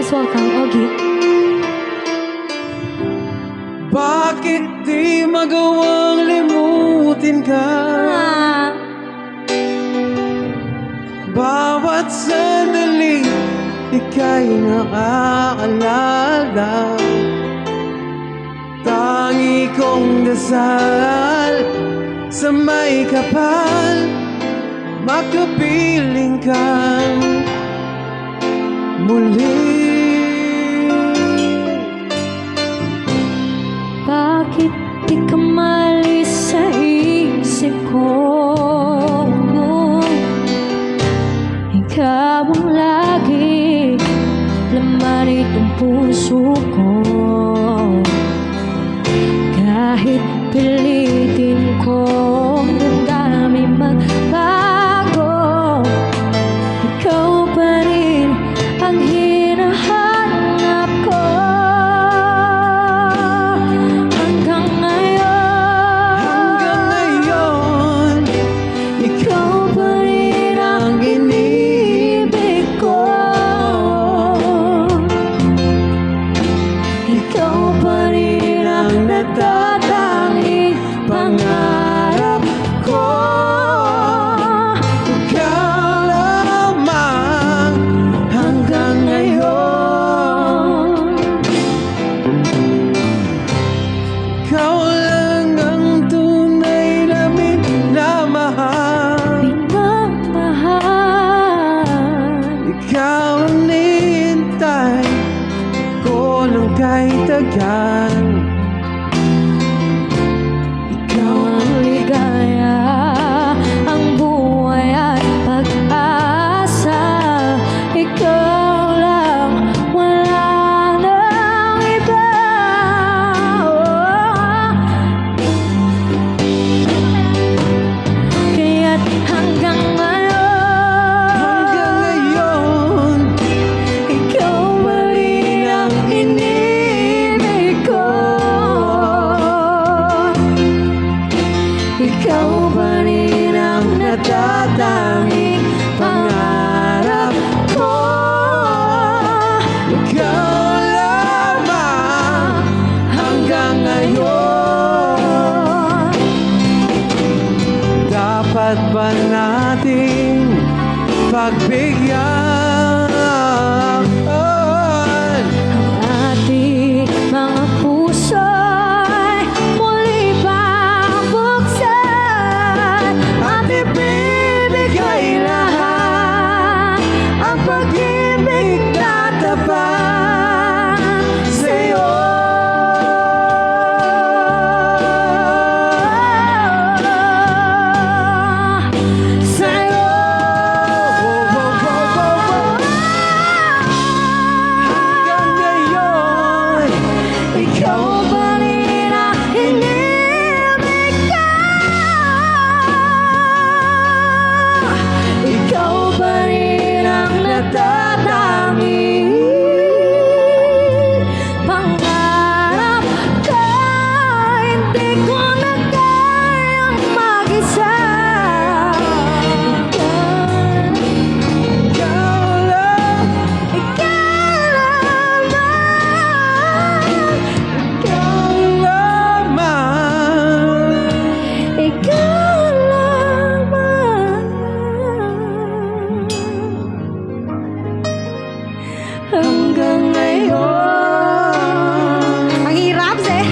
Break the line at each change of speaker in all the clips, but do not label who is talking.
Please welcome Ogie.
Bakit di magawang limutin ka? Bawat sandali ika'y nakaalala. Tangi kong dasal sa may kapal, makapiling kang muli.
Bakit di ka malis sa isip ko? Ikaw ang lagi laman itong puso ko. Kahit pilitin kong damdamin magbago, ikaw pa rin ang hinahanap ko. Hanggang ngayon, ikaw pa rin ang inibig ko. Ikaw pa rin ang natatanging pangarap ko.
Ikaw lamang hanggang ngayon. Ikaw lang ang tunay na minamahal. Ikaw ang nihintay ko ng kahit tagal.
Ikaw ang ligaya, ang buhay at pag-asa. Ikaw lang, wala nang iba. Kaya't hanggang ngayon, ikaw pa rin ang inibig ko. Ikaw pa rin ang natatanging pangarap ko.
Ikaw lamang hanggang ngayon. Dapat ba nating pagbigyan
Ang ating mga puso'y muli pang buksan at ibibigay lahat ang pag-ibig na tapat sa'yo. Sa'yo.
hanggang ngayon?
Ikaw pa rin ang inibig ko. Ikaw pa rin ang natatanging pangarap ko. Hindi ko na kayang mag-isa.
Ikaw lang,
Ikaw lamang,
ikaw lamang.
ikaw lamang hanggang ngayon. Ang hirap eh.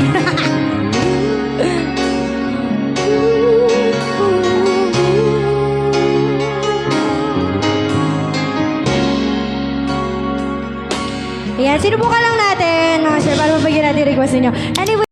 Ayan, sinubukan lang natin mga sir para mabagyan natin request ninyo. Anyway,